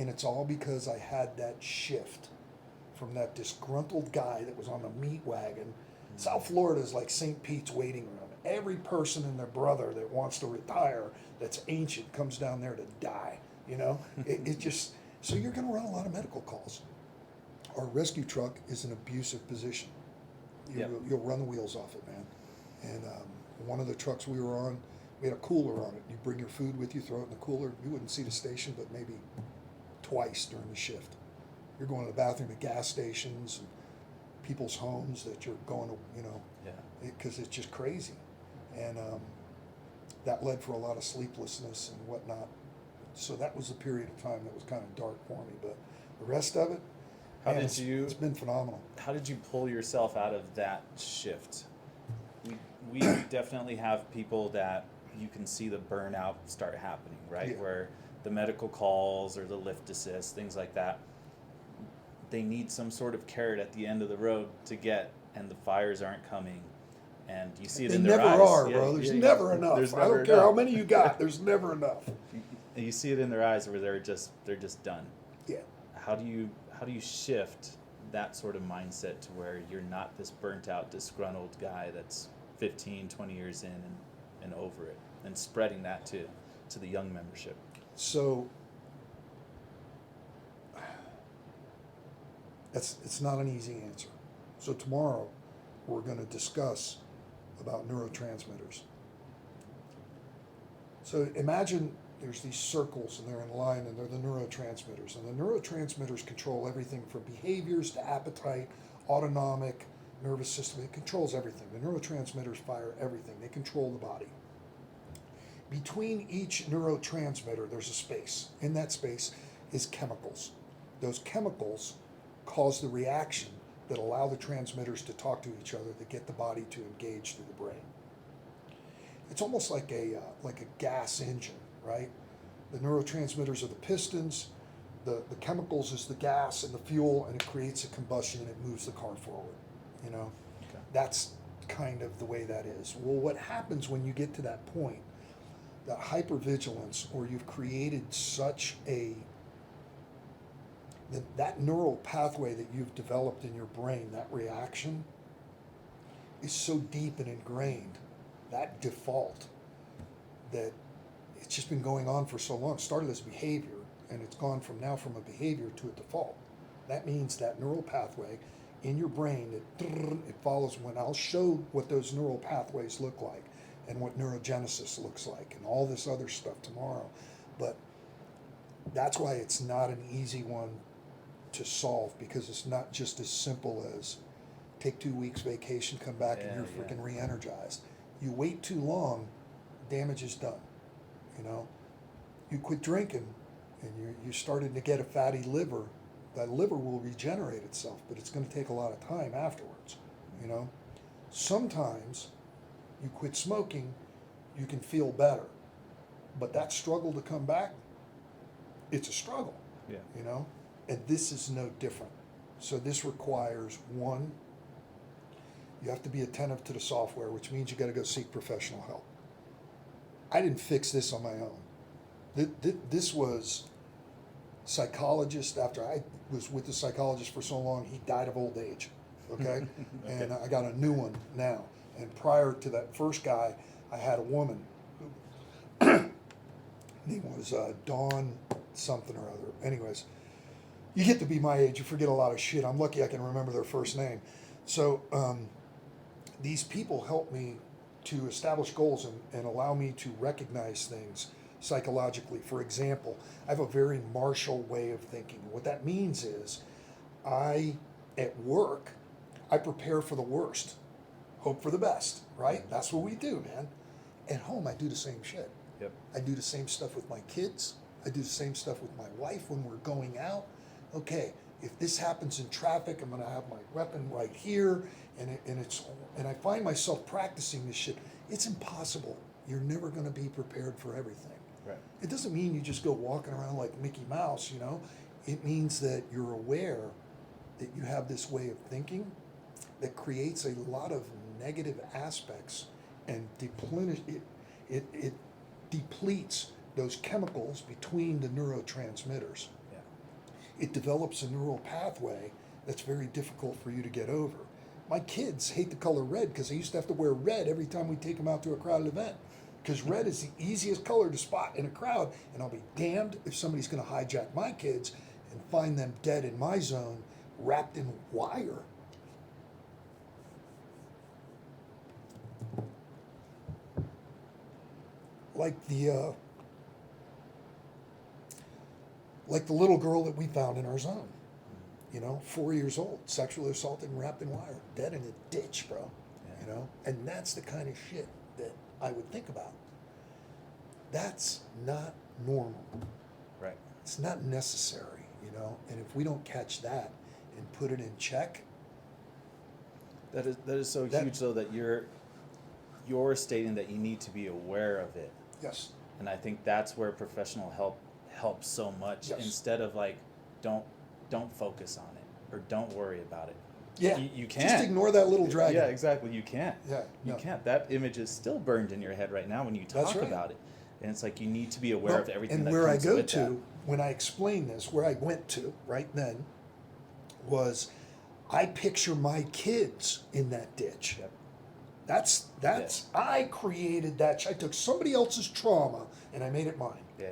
And it's all because I had that shift from that disgruntled guy that was on the meat wagon. South Florida is like St. Pete's waiting room. Every person and their brother that wants to retire that's ancient comes down there to die. You know, it just, so you're going to run a lot of medical calls. Our rescue truck is an abusive position. You'll run the wheels off it, man. And one of the trucks we were on, we had a cooler on it. You bring your food with you, throw it in the cooler. You wouldn't see the station but maybe twice during the shift. You're going to the bathroom at gas stations and people's homes that you're going to, you know, because it's just crazy. And that led for a lot of sleeplessness and whatnot. So that was a period of time that was kind of dark for me. But the rest of it, it's been phenomenal. How did you pull yourself out of that shift? We definitely have people that you can see the burnout start happening, right? Yeah. Where the medical calls or the lift assist, things like that, they need some sort of carrot at the end of the road to get, and the fires aren't coming. And you see it in their eyes. They never are, bro. There's never enough. I don't care how many you got. There's never enough. You see it in their eyes where they're just done. Yeah. How do you shift that sort of mindset to where you're not this burnt out, disgruntled guy that's 15, 20 years in and over it, and spreading that to the young membership? So it's not an easy answer. So tomorrow we're going to discuss about neurotransmitters. So imagine there's these circles and they're in line and they're the neurotransmitters. And the neurotransmitters control everything from behaviors to appetite, autonomic, nervous system. It controls everything. The neurotransmitters fire everything. They control the body. Between each neurotransmitter, there's a space. In that space is chemicals. Those chemicals cause the reaction that allow the transmitters to talk to each other, that get the body to engage through the brain. It's almost like a gas engine, right? The neurotransmitters are the pistons, the chemicals is the gas and the fuel, and it creates a combustion and it moves the car forward. You know, Okay. That's kind of the way that is. Well, what happens when you get to that point, that hypervigilance, or you've created such that neural pathway that you've developed in your brain, that reaction is so deep and ingrained, that default, that it's just been going on for so long. It started as behavior, and it's gone from a behavior to a default. That means that neural pathway in your brain, it follows. When I'll show what those neural pathways look like and what neurogenesis looks like and all this other stuff tomorrow. But that's why it's not an easy one to solve, because it's not just as simple as take 2 weeks vacation, come back, and you're freaking re-energized. You wait too long, damage is done. You know, you quit drinking and you started to get a fatty liver. That liver will regenerate itself, but it's going to take a lot of time afterwards. You know, sometimes you quit smoking, you can feel better, but that struggle to come back, it's a struggle. Yeah. You know, and this is no different. So this requires, one, you have to be attentive to the software, which means you got to go seek professional help. I didn't fix this on my own. This was psychologist. After I was with the psychologist for so long, he died of old age. Okay, and I got a new one now. And prior to that first guy, I had a woman who name was Dawn something or other. Anyways, you get to be my age, you forget a lot of shit. I'm lucky I can remember their first name. So these people help me to establish goals and allow me to recognize things psychologically. For example, I have a very martial way of thinking. What that means is at work, I prepare for the worst, hope for the best, right? That's what we do, man. At home, I do the same shit. Yep. I do the same stuff with my kids. I do the same stuff with my wife when we're going out. Okay, if this happens in traffic, I'm going to have my weapon right here, and I find myself practicing this shit. It's impossible. You're never going to be prepared for everything. Right. It doesn't mean you just go walking around like Mickey Mouse, you know. It means that you're aware that you have this way of thinking that creates a lot of negative aspects and it depletes those chemicals between the neurotransmitters. Yeah. it develops a neural pathway that's very difficult for you to get over. My kids hate the color red because they used to have to wear red every time we take them out to a crowded event. Because red is the easiest color to spot in a crowd, and I'll be damned if somebody's going to hijack my kids and find them dead in my zone, wrapped in wire. Like the little girl that we found in our zone, 4 years old, sexually assaulted and wrapped in wire, dead in a ditch, bro. Yeah. And that's the kind of shit that I would think about. That's not normal. Right. It's not necessary, and if we don't catch that and put it in check. That is so huge, though, that you're stating that you need to be aware of it. Yes. And I think that's where professional help helps so much. Yes. Instead of like, don't focus on it or don't worry about it. Yeah. You can't. Just ignore that little dragon. Yeah, exactly. You can't. Yeah. You no. can't. That image is still burned in your head right now when you talk That's right. about it. And it's like you need to be aware of everything and that where I comes go with to that. when I explain this, where I went to right then was I picture my kids in that ditch. Yep. That's I created that. I took somebody else's trauma and I made it mine. Yeah.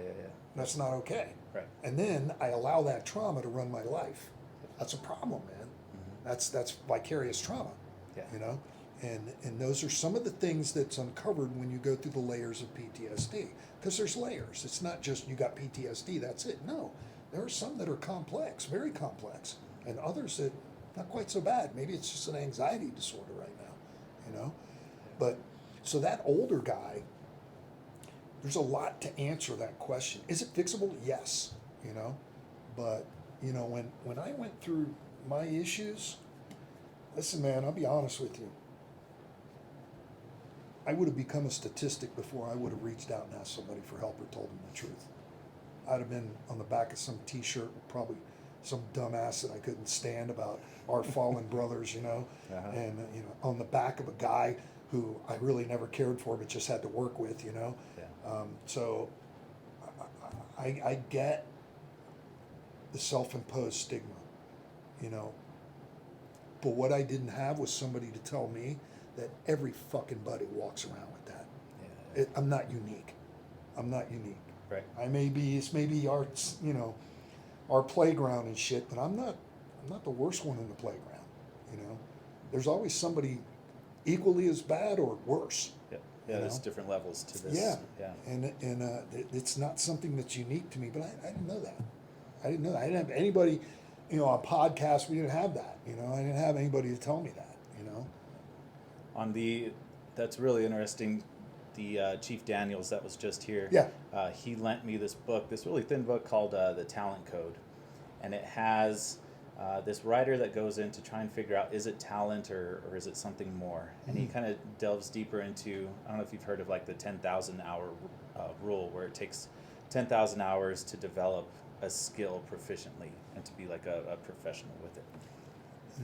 That's not okay. Right. And then I allow that trauma to run my life. That's a problem, man. Mm-hmm. That's vicarious trauma. Yeah. And those are some of the things that's uncovered when you go through the layers of PTSD. Because there's layers. It's not just you got PTSD, that's it. No. There are some that are complex, very complex, and others that not quite so bad. Maybe it's just an anxiety disorder right now, But so that older guy, there's a lot to answer that question. Is it fixable? Yes, But when I went through my issues, listen, man, I'll be honest with you. I would have become a statistic before I would have reached out and asked somebody for help or told them the truth. I'd have been on the back of some T-shirt with probably some dumbass that I couldn't stand about our fallen brothers, Uh-huh. and on the back of a guy who I really never cared for, but just had to work with, Yeah. So I get the self-imposed stigma, but what I didn't have was somebody to tell me that every fucking buddy walks around with that. Yeah. I'm not unique. I'm not unique. Right. It's maybe our, our playground and shit, but I'm not the worst one in the playground, There's always somebody equally as bad or worse. Yeah. Yeah. There's different levels to this. Yeah. Yeah. And it's not something that's unique to me, but I didn't know that. I didn't have anybody, on podcasts, we didn't have that, I didn't have anybody to tell me that, That's really interesting. The Chief Daniels that was just here. Yeah. He lent me this book, this really thin book called The Talent Code, and it has this writer that goes in to try and figure out, is it talent or is it something more? And he kind of delves deeper into, I don't know if you've heard of like the 10,000 hour rule, where it takes 10,000 hours to develop a skill proficiently and to be like a professional with it.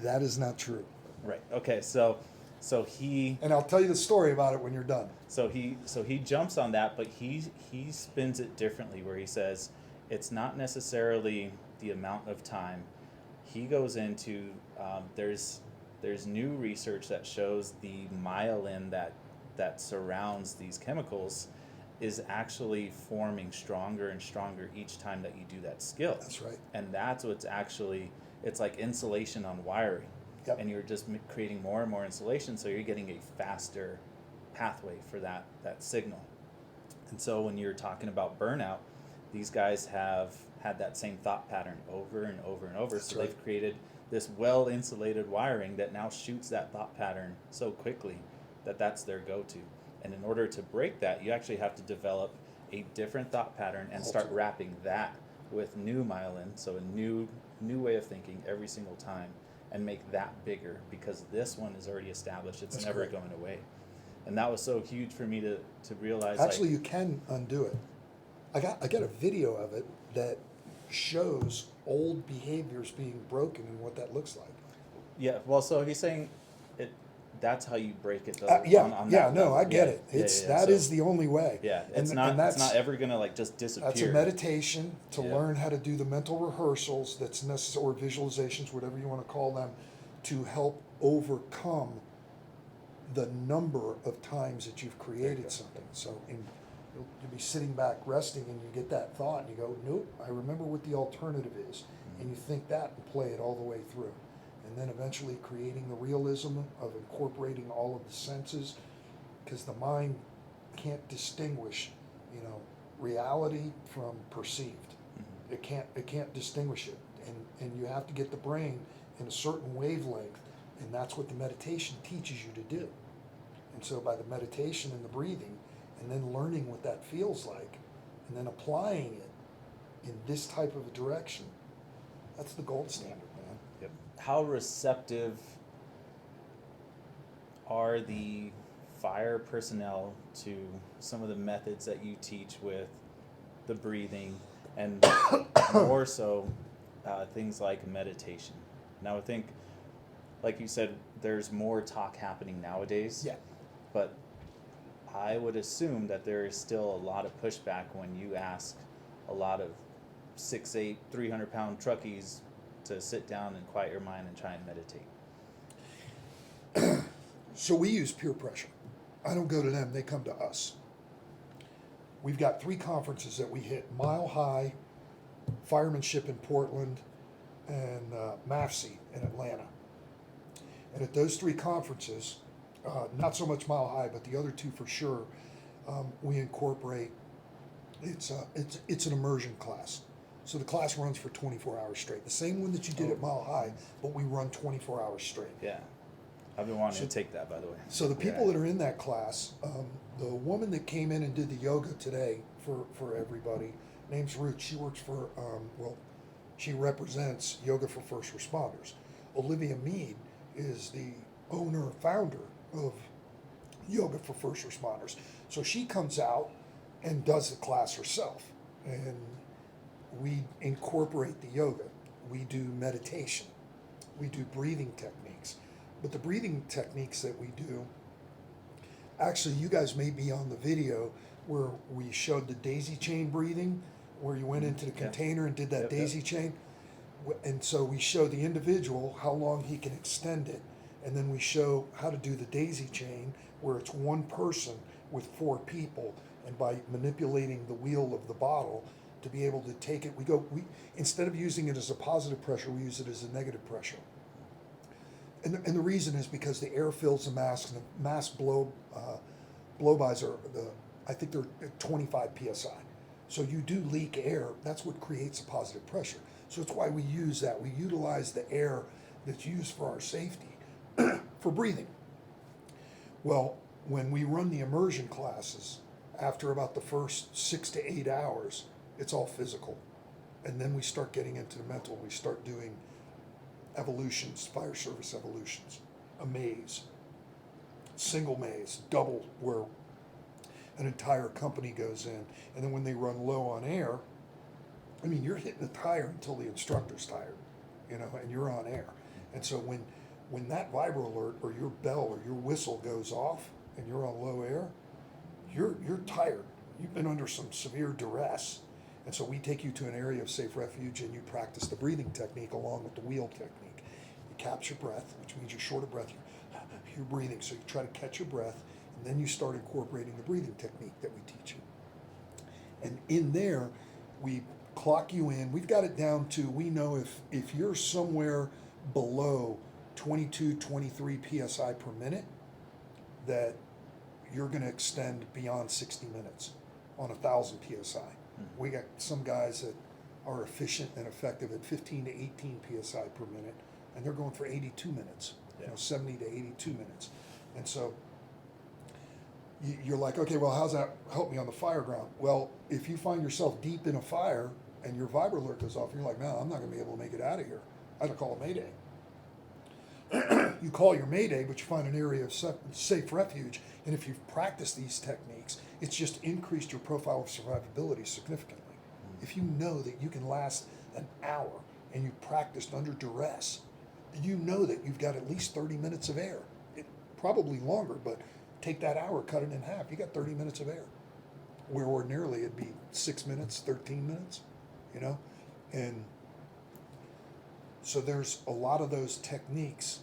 That is not true. Right. Okay. So he. And I'll tell you the story about it when you're done. So he jumps on that, but he spins it differently, where he says it's not necessarily the amount of time. He goes into there's new research that shows the myelin that surrounds these chemicals is actually forming stronger and stronger each time that you do that skill. That's right. And that's what's actually, it's like insulation on wiring. Yep. And you're just creating more and more insulation, so you're getting a faster pathway for that signal. And so when you're talking about burnout, these guys have had that same thought pattern over and over and over. That's so right. They've created this well-insulated wiring that now shoots that thought pattern so quickly that that's their go-to. And in order to break that, you actually have to develop a different thought pattern and start wrapping that with new myelin, so a new way of thinking every single time, and make that bigger, because this one is already established. It's That's never great. going away. And that was so huge for me to realize. Actually, you can undo it. I got a video of it that shows old behaviors being broken and what that looks like. Yeah, well, so he's saying that's how you break it though. On Yeah, that no, level. I get Yeah, it. yeah, It's yeah. that So, is the only way. yeah, And it's not that's ever gonna like just disappear. that's a meditation to Yeah. learn how to do the mental rehearsals that's necessary, or visualizations, whatever you want to call them, to help overcome the number of times that you've created something. So you'll be sitting back resting and you get that thought and you go, nope, I remember what the alternative is. And you think that and play it all the way through. And then eventually creating the realism of incorporating all of the senses, because the mind can't distinguish, reality from perceived. It can't distinguish it. And you have to get the brain in a certain wavelength, and that's what the meditation teaches you to do. And so by the meditation and the breathing, and then learning what that feels like, and then applying it in this type of a direction, that's the gold standard, man. Yep. How receptive are the fire personnel to some of the methods that you teach with the breathing, and more so things like meditation? Now I think, like you said, there's more talk happening nowadays. Yeah. But I would assume that there is still a lot of pushback when you ask a lot of 6'8", 300-pound truckies to sit down and quiet your mind and try and meditate. So we use peer pressure. I don't go to them, they come to us. We've got 3 conferences that we hit: Mile High, Firemanship in Portland, and MAFC in Atlanta. And at those 3 conferences, not so much Mile High, but the other 2 for sure, we incorporate, it's an immersion class. So the class runs for 24 hours straight. The same one that you did at Mile High, but we run 24 hours straight. Yeah. I've been wanting to take that, by the way. So the people that are in that class, the woman that came in and did the yoga today for everybody, name's Ruth. She works for, she represents Yoga for First Responders. Olivia Mead is the owner, founder of Yoga for First Responders. So she comes out and does the class herself. And we incorporate the yoga. We do meditation. We do breathing techniques. But the breathing techniques that we do, actually, you guys may be on the video where we showed the daisy chain breathing, where you went into the container and did that daisy chain. And so we show the individual how long he can extend it. And then we show how to do the daisy chain, where it's one person with 4 people. And by manipulating the wheel of the bottle to be able to take it, we instead of using it as a positive pressure, we use it as a negative pressure. And the reason is because the air fills the mask, and the mask blow-bys are, I think they're 25 psi. So you do leak air. That's what creates a positive pressure. So it's why we use that. We utilize the air that's used for our safety for breathing. Well, when we run the immersion classes, after about the first 6 to 8 hours, it's all physical. And then we start getting into the mental. We start doing evolutions, fire service evolutions, a maze, single maze, double, where an entire company goes in. And then when they run low on air, I mean, you're hitting the tire until the instructor's tired, and you're on air. And so when that vibro alert or your bell or your whistle goes off and you're on low air, you're tired. You've been under some severe duress. And so we take you to an area of safe refuge and you practice the breathing technique along with the wheel technique. You capture breath, which means you're short of breath. You're breathing, so you try to catch your breath, and then you start incorporating the breathing technique that we teach you. And in there, we clock you in. We've got it down to, we know if you're somewhere below 22, 23 psi per minute, that you're going to extend beyond 60 minutes on 1,000 psi. We got some guys that are efficient and effective at 15 to 18 psi per minute, and they're going for 82 minutes, 70 to 82 minutes. And so you're like, okay, well, how's that help me on the fire ground? Well, if you find yourself deep in a fire and your vibro alert goes off, you're like, no, I'm not going to be able to make it out of here. I don't call a mayday. You call your mayday, but you find an area of safe refuge, and if you've practiced these techniques, it's just increased your profile of survivability significantly. If you know that you can last an hour and you've practiced under duress, you know that you've got at least 30 minutes of air. probably longer, but take that hour, cut it in half. You got 30 minutes of air, where ordinarily it'd be 6 minutes, 13 minutes, you know? And so there's a lot of those techniques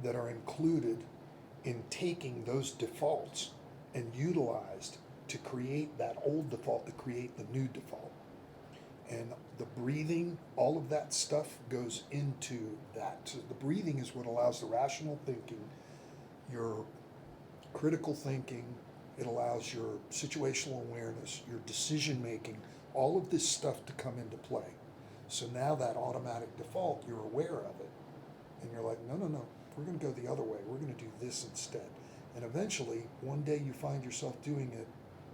that are included in taking those defaults and utilized to create that old default, to create the new default. And the breathing, all of that stuff goes into that. So the breathing is what allows the rational thinking, your critical thinking, it allows your situational awareness, your decision making, all of this stuff to come into play. So now that automatic default, you're aware of it. And you're like, no, we're going to go the other way. We're going to do this instead. And eventually, one day you find yourself doing it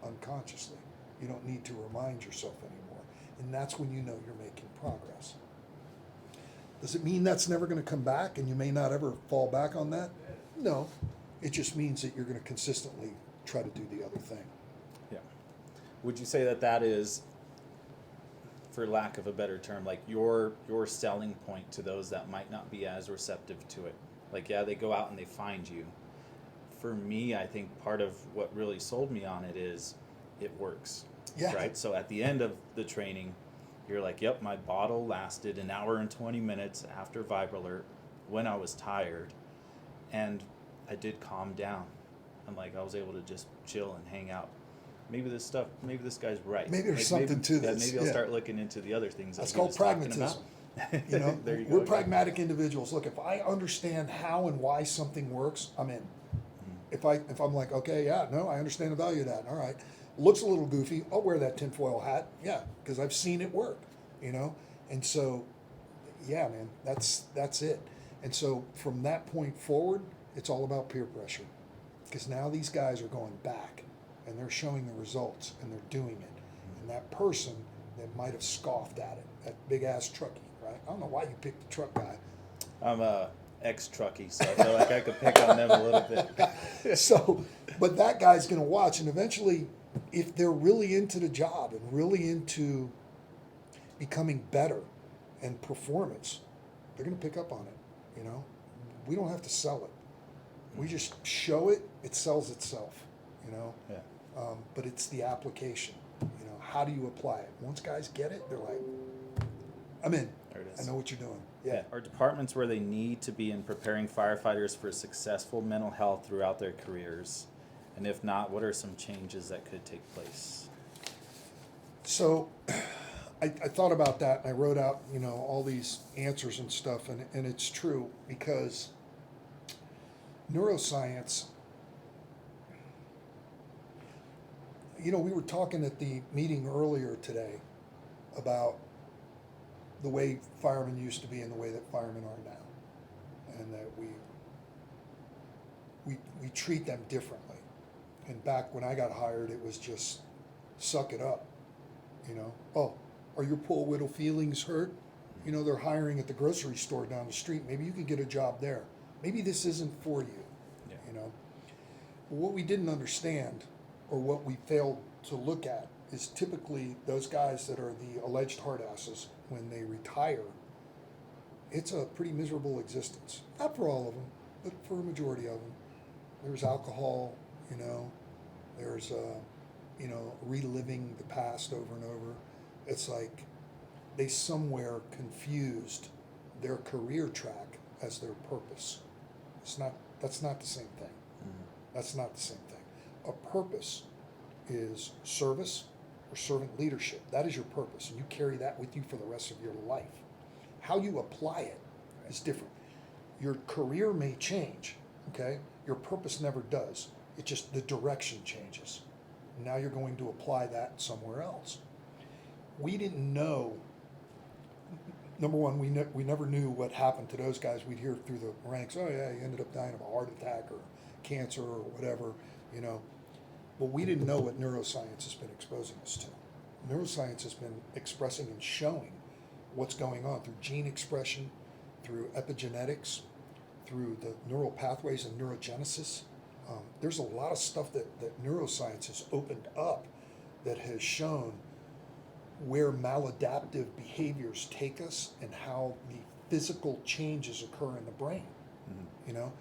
unconsciously. You don't need to remind yourself anymore. And that's when you know you're making progress. Does it mean that's never going to come back and you may not ever fall back on that? No. It just means that you're going to consistently try to do the other thing. Yeah. Would you say that is, for lack of a better term, like your selling point to those that might not be as receptive to it? Like, yeah, they go out and they find you. For me, I think part of what really sold me on it is it works. Yeah. Right? So at the end of the training, you're like, yep, my bottle lasted an hour and 20 minutes after Vibralert when I was tired. And I did calm down. And like, I was able to just chill and hang out. Maybe this guy's right. Maybe there's something to this. Maybe I'll start looking into the other things. That's called pragmatism. You know, There you we're go. pragmatic individuals. Look, if I understand how and why something works, I'm in. If I'm like, okay, yeah, no, I understand the value of that. All right, looks a little goofy. I'll wear that tinfoil hat. Yeah, because I've seen it work. You know, and so, yeah, man, that's it. And so from that point forward, it's all about peer pressure, because now these guys are going back, and they're showing the results, and they're doing it. And that person that might have scoffed at it, that big ass truckie, right? I don't know why you picked the truck guy. I'm a ex-truckie, so I feel like I could pick on them a little bit. So, but that guy's going to watch, and eventually, if they're really into the job and really into becoming better and performance, they're going to pick up on it. You know, we don't have to sell it. We just show it; it sells itself. You know, Yeah. But it's the application. You know, how do you apply it? Once guys get it, they're like, "I'm in. There it is. I know what you're doing." Yeah. Are departments where they need to be in preparing firefighters for successful mental health throughout their careers? And if not, what are some changes that could take place? So I thought about that, and I wrote out, you know, all these answers and stuff, and it's true, because neuroscience, you know, we were talking at the meeting earlier today about the way firemen used to be and the way that firemen are now, and that we treat them differently. And back when I got hired, it was just suck it up, you know. Oh, are your poor little feelings hurt? You know, they're hiring at the grocery store down the street. Maybe you could get a job there. Maybe this isn't for you, Yeah. you know. But what we didn't understand, or what we failed to look at, is typically those guys that are the alleged hard asses, when they retire, it's a pretty miserable existence. Not for all of them, but for a majority of them. There's alcohol, you know, there's, you know, reliving the past over and over. It's like they somewhere confused their career track as their purpose. That's not the same thing. Mm-hmm. That's not the same thing. A purpose is service or servant leadership. That is your purpose, and you carry that with you for the rest of your life. How you apply it is different. Your career may change, okay? Your purpose never does. It's just the direction changes. Now you're going to apply that somewhere else. We didn't know, number one, we never knew what happened to those guys. We'd hear through the ranks, oh yeah, he ended up dying of a heart attack or cancer or whatever, you know. But we didn't know what neuroscience has been exposing us to. Neuroscience has been expressing and showing what's going on through gene expression, through epigenetics, through the neural pathways and neurogenesis. There's a lot of stuff that neuroscience has opened up that has shown where maladaptive behaviors take us and how the physical changes occur in the brain, you know?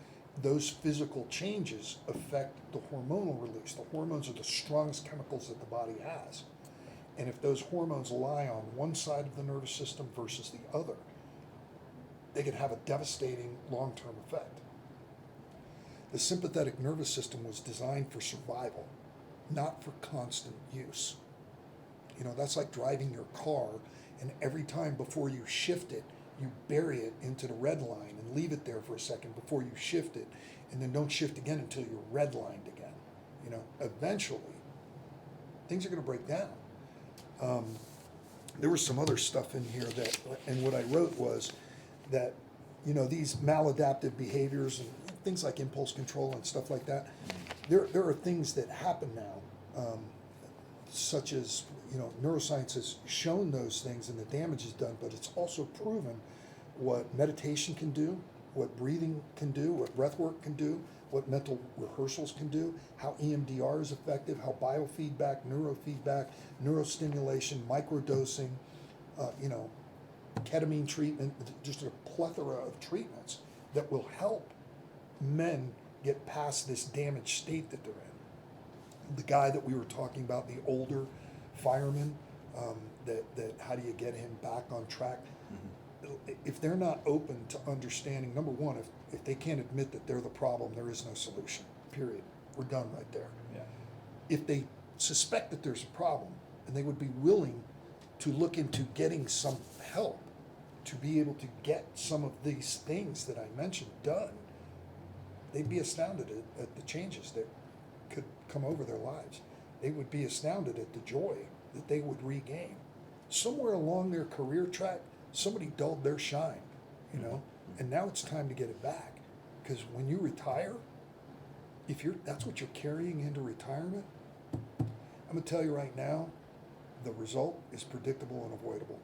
those physical changes affect the hormonal release. The hormones are the strongest chemicals that the body has. And if those hormones lie on one side of the nervous system versus the other, they can have a devastating long-term effect. The sympathetic nervous system was designed for survival, not for constant use. You know, that's like driving your car, and every time before you shift it, you bury it into the red line and leave it there for a second before you shift it, and then don't shift again until you're redlined again. You know, eventually, things are going to break down. There was some other stuff in here that, and what I wrote was that, you know, these maladaptive behaviors and things like impulse control and stuff like that, there are things that happen now, such as, you know, neuroscience has shown those things and the damage is done, but it's also proven what meditation can do, what breathing can do, what breath work can do, what mental rehearsals can do, how EMDR is effective, how biofeedback, neurofeedback, neurostimulation, microdosing, you know, ketamine treatment, just a plethora of treatments that will help men get past this damaged state that they're in. The guy that we were talking about, the older fireman, that how do you get him back on track? Mm-hmm. If they're not open to understanding, number one, if they can't admit that they're the problem, there is no solution, period. We're done right there. Yeah. If they suspect that there's a problem and they would be willing to look into getting some help to be able to get some of these things that I mentioned done, they'd be astounded at the changes that could come over their lives. They would be astounded at the joy that they would regain. Somewhere along their career track, somebody dulled their shine, you know, and now it's time to get it back. Because when you retire, if that's what you're carrying into retirement, I'm gonna tell you right now, the result is predictable and avoidable.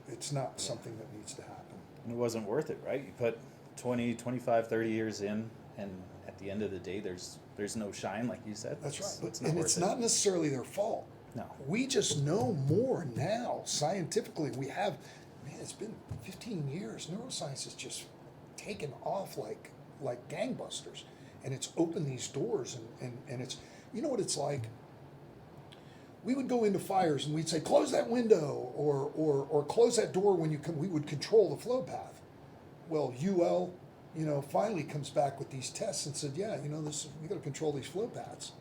It's not something that needs to happen. And it wasn't worth it, right? You put 20, 25, 30 years in, and at the end of the day, there's no shine, like you said. That's right. And it's not necessarily their fault. No. We just know more now, scientifically. We have, man, it's been 15 years. Neuroscience has just taken off like gangbusters. And it's opened these doors, and it's, you know what it's like? We would go into fires and we'd say, close that window or close that door when you come. We would control the flow path. Well, UL, you know, finally comes back with these tests and said, yeah, you know, we got to control these flow paths.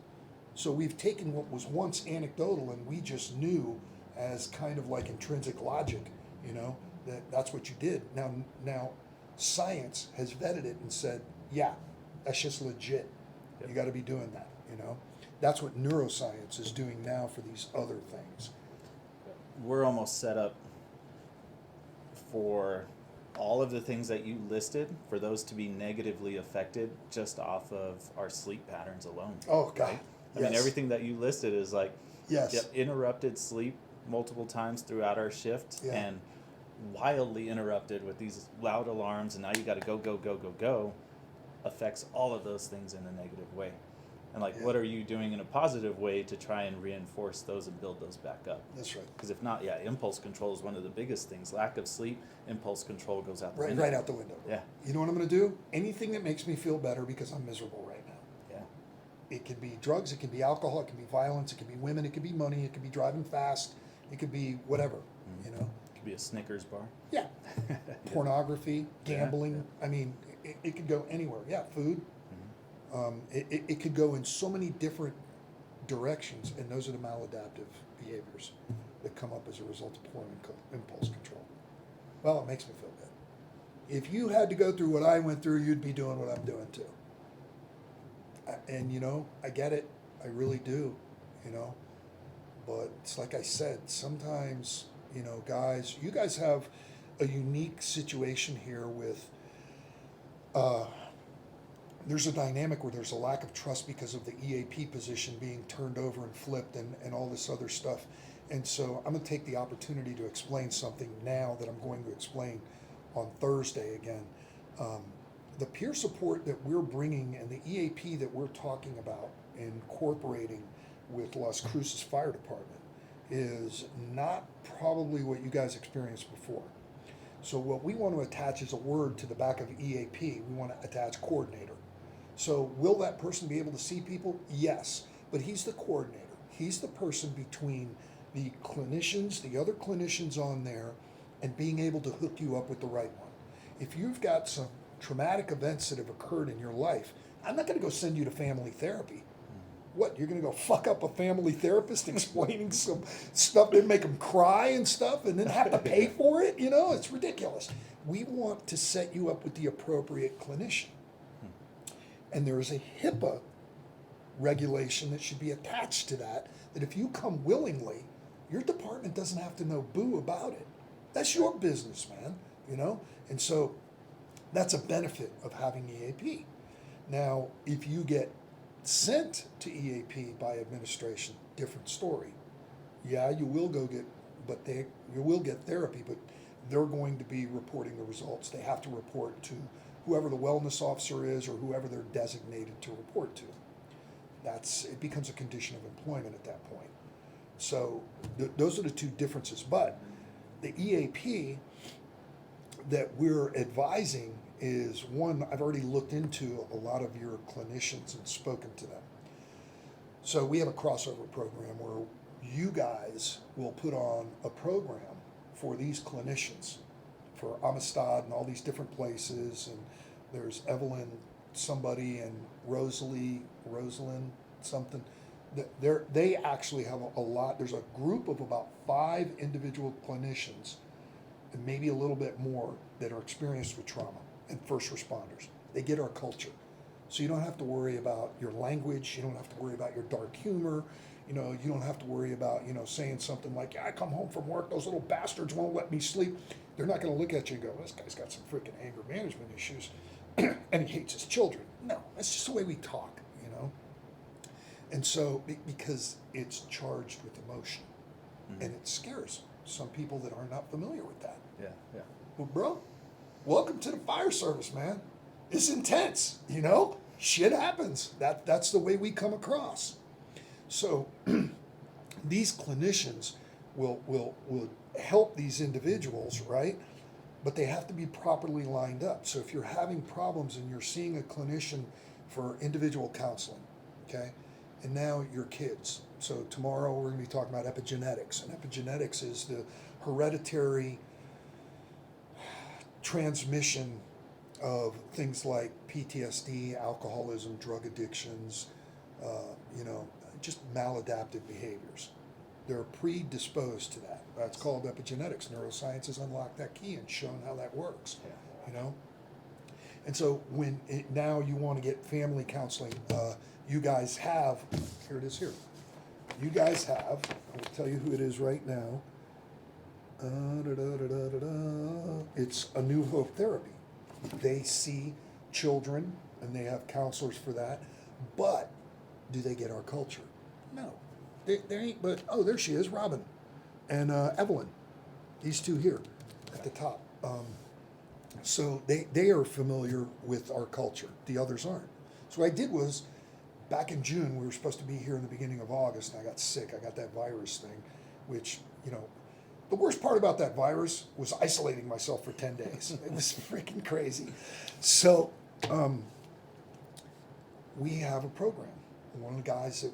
So we've taken what was once anecdotal and we just knew as kind of like intrinsic logic, you know, that's what you did. Now science has vetted it and said, yeah, that's just legit. Yep. You got to be doing that, you know. That's what neuroscience is doing now for these other things. We're almost set up for all of the things that you listed, for those to be negatively affected just off of our sleep patterns alone. Oh, God. Right? Yes. I mean, everything that you listed is like, yes. Yep, interrupted sleep multiple times throughout our shift, yeah. and wildly interrupted with these loud alarms, and now you got to go, affects all of those things in a negative way. And like, yeah. What are you doing in a positive way to try and reinforce those and build those back up? That's right. Because if not, yeah, impulse control is one of the biggest things. Lack of sleep, impulse control goes out the window. Right out the window. Yeah. You know what I'm going to do? Anything that makes me feel better because I'm miserable right now. Yeah. It can be drugs, it can be alcohol, it can be violence, it can be women, it can be money, it can be driving fast, it could be whatever, you know. It could be a Snickers bar. Yeah. Pornography, gambling. Yeah. I mean, it could go anywhere. Yeah, food. It could go in so many different directions, and those are the maladaptive behaviors that come up as a result of poor impulse control. Well, it makes me feel good. If you had to go through what I went through, you'd be doing what I'm doing too. And, you know, I get it. I really do, you know. But it's like I said, sometimes, you know, guys, you guys have a unique situation here with... there's a dynamic where there's a lack of trust because of the EAP position being turned over and flipped and all this other stuff. And so I'm going to take the opportunity to explain something now that I'm going to explain on Thursday again. The peer support that we're bringing and the EAP that we're talking about incorporating with Las Cruces Fire Department is not probably what you guys experienced before. So what we want to attach is a word to the back of EAP. We want to attach coordinator. So will that person be able to see people? Yes, but he's the coordinator. He's the person between the clinicians, the other clinicians on there, and being able to hook you up with the right one. If you've got some traumatic events that have occurred in your life, I'm not going to go send you to family therapy. What, you're going to go fuck up a family therapist explaining some stuff that make them cry and stuff and then have to pay for it? You know, it's ridiculous. We want to set you up with the appropriate clinician. And there is a HIPAA regulation that should be attached to that, that if you come willingly, your department doesn't have to know boo about it. That's your business, man, you know? And so that's a benefit of having EAP. Now, if you get sent to EAP by administration, different story. Yeah, you will go get, you will get therapy, but they're going to be reporting the results. They have to report to whoever the wellness officer is or whoever they're designated to report to. It becomes a condition of employment at that point. So those are the two differences. But the EAP that we're advising is one, I've already looked into a lot of your clinicians and spoken to them. So we have a crossover program where you guys will put on a program for these clinicians, for Amistad and all these different places, and there's Evelyn somebody and Rosalind something. They actually have a lot. There's a group of about 5 individual clinicians, and maybe a little bit more, that are experienced with trauma and first responders. They get our culture. So you don't have to worry about your language, you don't have to worry about your dark humor, you don't have to worry about, saying something like, yeah, I come home from work, those little bastards won't let me sleep. They're not gonna look at you and go, this guy's got some freaking anger management issues and he hates his children. No, that's just the way we talk, And so, because it's charged with emotion, and it scares some people that are not familiar with that. Yeah. Well, bro, welcome to the fire service, man. It's intense, Shit happens. That's the way we come across. So these clinicians will help these individuals, right? But they have to be properly lined up. So if you're having problems and you're seeing a clinician for individual counseling, okay, and now your kids. So tomorrow we're going to be talking about epigenetics, and epigenetics is the hereditary transmission of things like PTSD, alcoholism, drug addictions, just maladaptive behaviors. They're predisposed to that. That's called epigenetics. Neuroscience has unlocked that key and shown how that works, And so now you want to get family counseling, you guys have, here it is here. You guys have, I'll tell you who it is right now. It's A New Hope Therapy. They see children and they have counselors for that, but do they get our culture? No, they ain't. But there she is, Robin and Evelyn. These two here at the top. So they are familiar with our culture. The others aren't. So what I did was, back in June, we were supposed to be here in the beginning of August, and I got sick. I got that virus thing, which, the worst part about that virus was isolating myself for 10 days. It was freaking crazy. So we have a program. One of the guys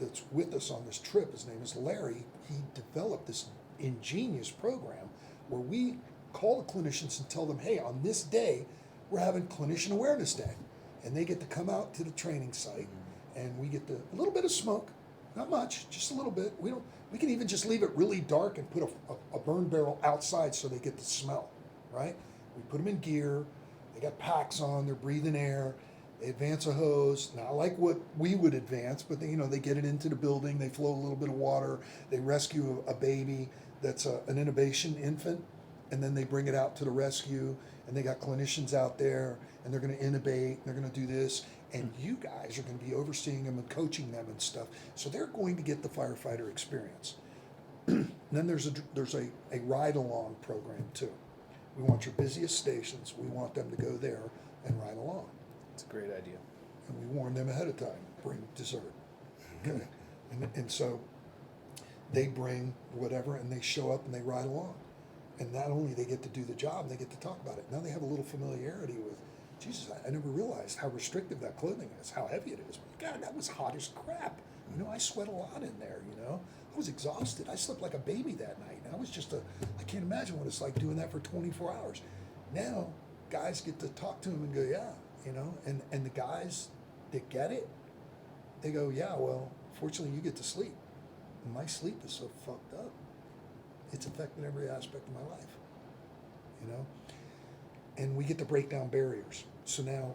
that's with us on this trip, his name is Larry, he developed this ingenious program where we call the clinicians and tell them, hey, on this day, we're having Clinician Awareness Day. And they get to come out to the training site, and we get a little bit of smoke, not much, just a little bit. We can even just leave it really dark and put a burn barrel outside so they get the smell, right? We put them in gear, they got packs on, they're breathing air, they advance a hose, not like what we would advance, but they get it into the building, they flow a little bit of water, they rescue a baby that's an intubation infant, and then they bring it out to the rescue, and they got clinicians out there, and they're going to intubate, they're going to do this, and you guys are going to be overseeing them and coaching them and stuff. So they're going to get the firefighter experience. And then there's a ride-along program too. We want your busiest stations, we want them to go there and ride along. It's a great idea. And we warn them ahead of time, bring dessert. Okay. And so they bring whatever and they show up and they ride along. And not only they get to do the job, they get to talk about it. Now they have a little familiarity with, Jesus, I never realized how restrictive that clothing is, how heavy it is. God, that was hot as crap. You know, I sweat a lot in there, you know. I was exhausted. I slept like a baby that night. And I can't imagine what it's like doing that for 24 hours. Now, guys get to talk to them and go, yeah, you know, and the guys that get it, they go, yeah, well, fortunately you get to sleep. My sleep is so fucked up. It's affecting every aspect of my life, you know? And we get to break down barriers. So now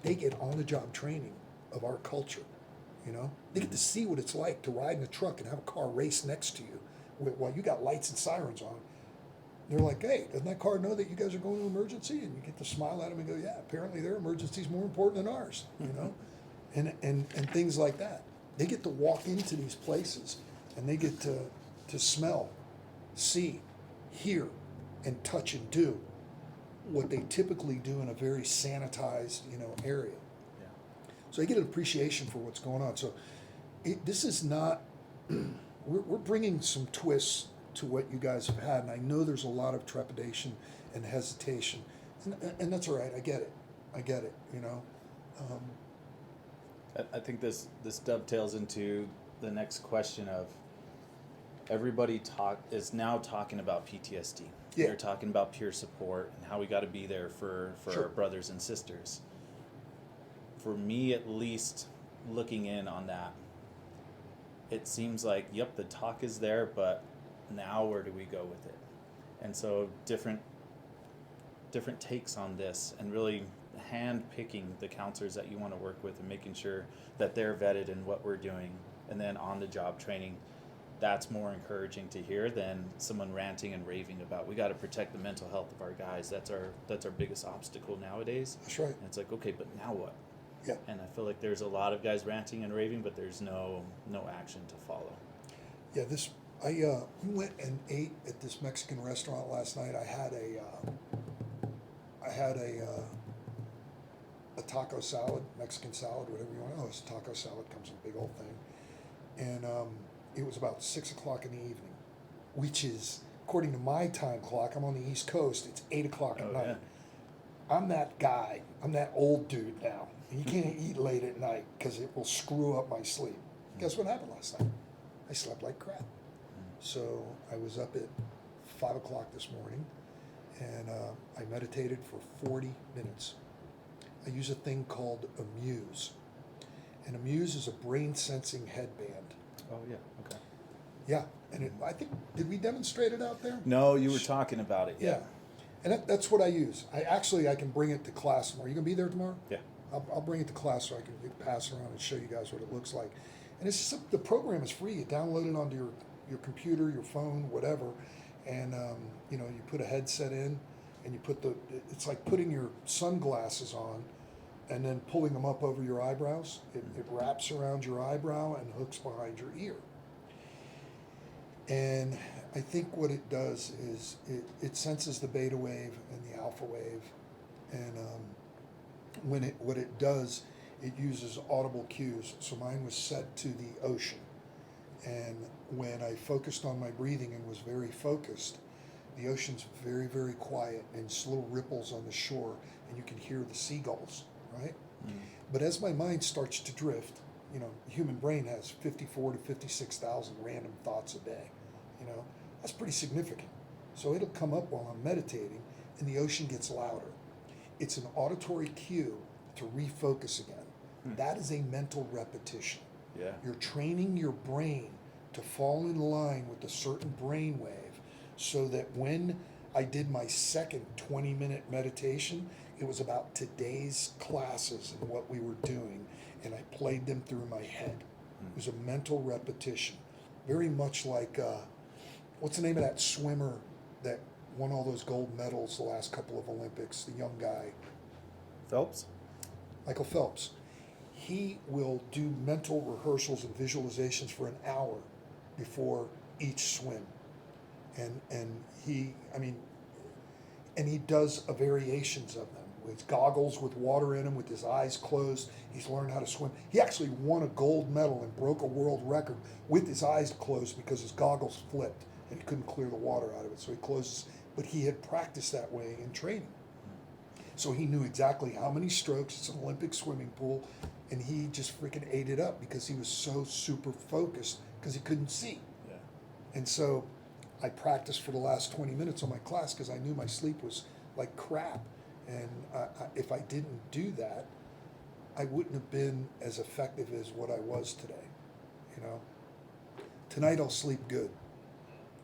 they get on-the-job training of our culture, you know? They get to see what it's like to ride in a truck and have a car race next to you while you got lights and sirens on. They're like, hey, doesn't that car know that you guys are going to emergency? And you get to smile at them and go, yeah, apparently their emergency is more important than ours, you know? And things like that. They get to walk into these places and they get to smell, see, hear, and touch and do what they typically do in a very sanitized, you know, area. Yeah. So they get an appreciation for what's going on. So this is not, we're bringing some twists to what you guys have had, and I know there's a lot of trepidation and hesitation, and that's all right. I get it. You know. I think this dovetails into the next question of everybody is now talking about PTSD. Yeah. They're talking about peer support and how we got to be there for Sure. our brothers and sisters. For me, at least, looking in on that, it seems like, yep, the talk is there, but now where do we go with it? And so different takes on this, and really hand picking the counselors that you want to work with and making sure that they're vetted in what we're doing, and then on the job training. That's more encouraging to hear than someone ranting and raving about, we got to protect the mental health of our guys. That's our biggest obstacle nowadays. That's right. And it's like, okay, but now what? Yeah. And I feel like there's a lot of guys ranting and raving, but there's no action to follow. Yeah. We went and ate at this Mexican restaurant last night. I had a taco salad, Mexican salad, whatever you want. Oh, it's a taco salad, comes in a big old thing, and it was about 6 o'clock in the evening, which is, according to my time clock, I'm on the East Coast. It's 8 o'clock at night. Yeah. I'm that guy. I'm that old dude now. And you can't eat late at night because it will screw up my sleep. Guess what happened last night? I slept like crap. So I was up at 5 o'clock this morning, and I meditated for 40 minutes. I use a thing called a Muse. And a Muse is a brain sensing headband. Oh, yeah, okay. Yeah, and I think, did we demonstrate it out there? No, you were talking about it. Yeah. And that's what I use. I can bring it to class tomorrow. You gonna be there tomorrow? Yeah. I'll bring it to class so I can pass around and show you guys what it looks like. And it's just, the program is free. You download it onto your computer, your phone, whatever, and you put a headset in, and it's like putting your sunglasses on and then pulling them up over your eyebrows. It wraps around your eyebrow and hooks behind your ear. And I think what it does is it senses the beta wave and the alpha wave, and what it does, it uses audible cues. So mine was set to the ocean, and when I focused on my breathing and was very focused, the ocean's very, very quiet, and it's little ripples on the shore, and you can hear the seagulls, right? Mm. But as my mind starts to drift, the human brain has 54 to 56,000 random thoughts a day. That's pretty significant. So it'll come up while I'm meditating, and the ocean gets louder. It's an auditory cue to refocus again. That is a mental repetition. Yeah. You're training your brain to fall in line with a certain brain wave, so that when I did my second 20-minute meditation, it was about today's classes and what we were doing, and I played them through my head. It was a mental repetition, very much like, what's the name of that swimmer that won all those gold medals the last couple of Olympics, the young guy? Phelps? Michael Phelps. He will do mental rehearsals and visualizations for an hour before each swim. And he does variations of them with goggles with water in them, with his eyes closed. He's learned how to swim. He actually won a gold medal and broke a world record with his eyes closed because his goggles flipped and he couldn't clear the water out of it, so he closes. But he had practiced that way in training. So he knew exactly how many strokes. It's an Olympic swimming pool, and he just freaking ate it up because he was so super focused because he couldn't see. Yeah. And so I practiced for the last 20 minutes on my class because I knew my sleep was like crap. And if I didn't do that, I wouldn't have been as effective as what I was today. You know, tonight I'll sleep good.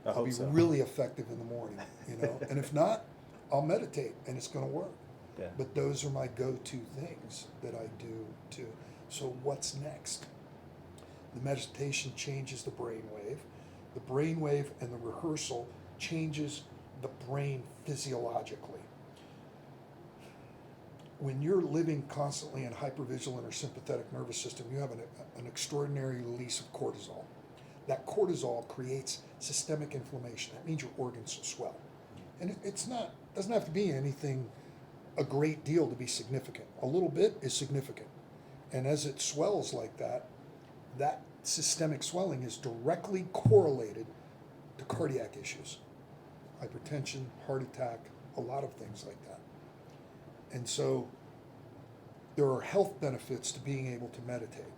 I I'll hope be so. really effective in the morning. You know, and if not, I'll meditate, and it's going to work. Yeah. But those are my go-to things that I do too. So what's next? The meditation changes the brainwave. The brainwave and the rehearsal changes the brain physiologically. When you're living constantly in hypervigilant or sympathetic nervous system, you have an extraordinary release of cortisol. That cortisol creates systemic inflammation. That means your organs will swell. And doesn't have to be anything a great deal to be significant. A little bit is significant. And as it swells like that, that systemic swelling is directly correlated to cardiac issues. Hypertension, heart attack, a lot of things like that. And so there are health benefits to being able to meditate.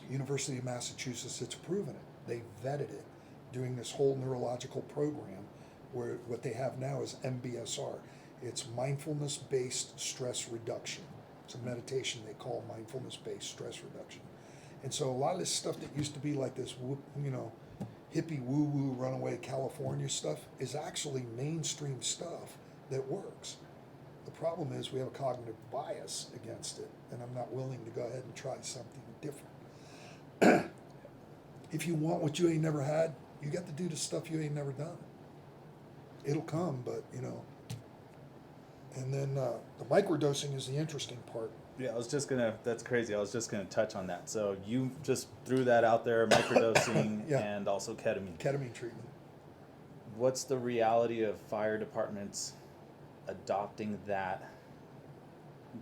University of Massachusetts, it's proven it. They vetted it doing this whole neurological program where what they have now is MBSR. It's mindfulness-based stress reduction. It's a meditation they call mindfulness-based stress reduction. And so a lot of this stuff that used to be like this, you know, hippie woo-woo runaway California stuff is actually mainstream stuff that works. The problem is we have a cognitive bias against it, and I'm not willing to go ahead and try something different. If you want what you ain't never had, you got to do the stuff you ain't never done. It'll come, but, you know. And then the microdosing is the interesting part. Yeah, that's crazy. I was just gonna touch on that. So you just threw that out there, microdosing Yeah. and also ketamine. Ketamine treatment. What's the reality of fire departments adopting that,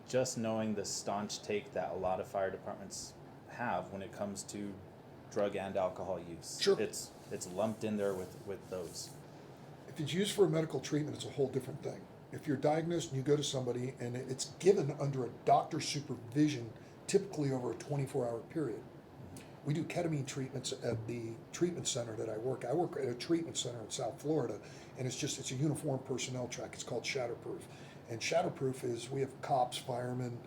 just knowing the staunch take that a lot of fire departments have when it comes to drug and alcohol use? Sure. It's lumped in there with those. If it's used for a medical treatment, it's a whole different thing. If you're diagnosed and you go to somebody and it's given under a doctor's supervision, typically over a 24-hour period. We do ketamine treatments at the treatment center that I work at. I work at a treatment center in South Florida, and it's a uniform personnel track. It's called Shatterproof. And Shatterproof is, we have cops, firemen,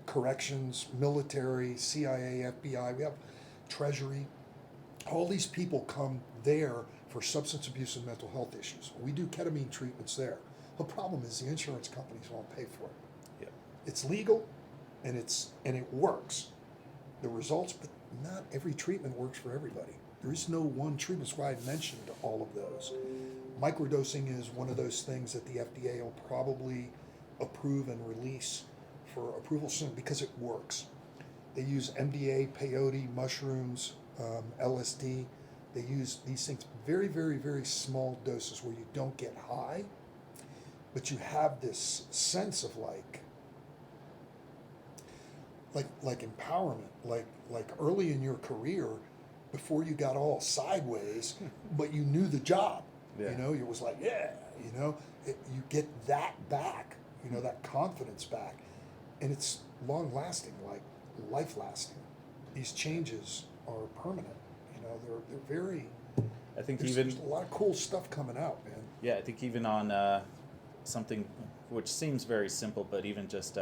corrections, military, CIA, FBI, we have Treasury. All these people come there for substance abuse and mental health issues. We do ketamine treatments there. The problem is the insurance companies won't pay for it. Yep. It's legal, and it works. The results, but not every treatment works for everybody. There is no one treatment. That's why I mentioned all of those. Microdosing is one of those things that the FDA will probably approve and release for approval soon because it works. They use MDA, peyote, mushrooms, LSD. They use these things very, very, very small doses where you don't get high, but you have this sense of like empowerment, like early in your career, before you got all sideways, but you knew the job. Yeah. You know, it was like, yeah, you know, you get that back, you know, that confidence back, and it's long lasting, like life lasting. These changes are permanent. You know, they're very. I think there's even a lot of cool stuff coming out, man. Yeah, I think even on something which seems very simple, but even just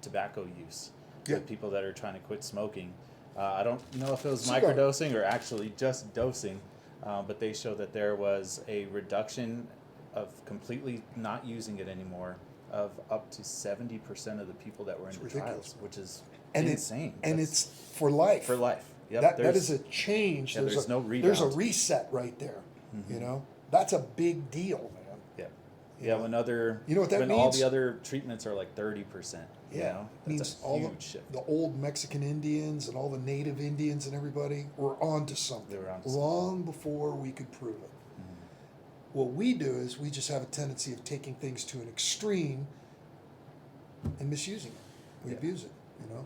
tobacco use with people that are trying to quit smoking. I don't know if it was Cigar. microdosing or actually just dosing, but they show that there was a reduction of completely not using it anymore of up to 70% of the people that were in the ridiculous. trials, which is And insane. It's for life. For life. Yep, That is a change. Yeah, there's no There's a rebound. reset right there. Mm-hmm. You know, that's a big deal, man. Yeah. You Yeah, know? when what that when all means? the other treatments are like 30%. You Yeah, know? it means That's a all huge shift. the old Mexican Indians and all the native Indians and everybody were onto something They were onto long before we could prove it. What we do is we just have a tendency of taking things to an extreme and misusing it. We Yeah. abuse it, you know.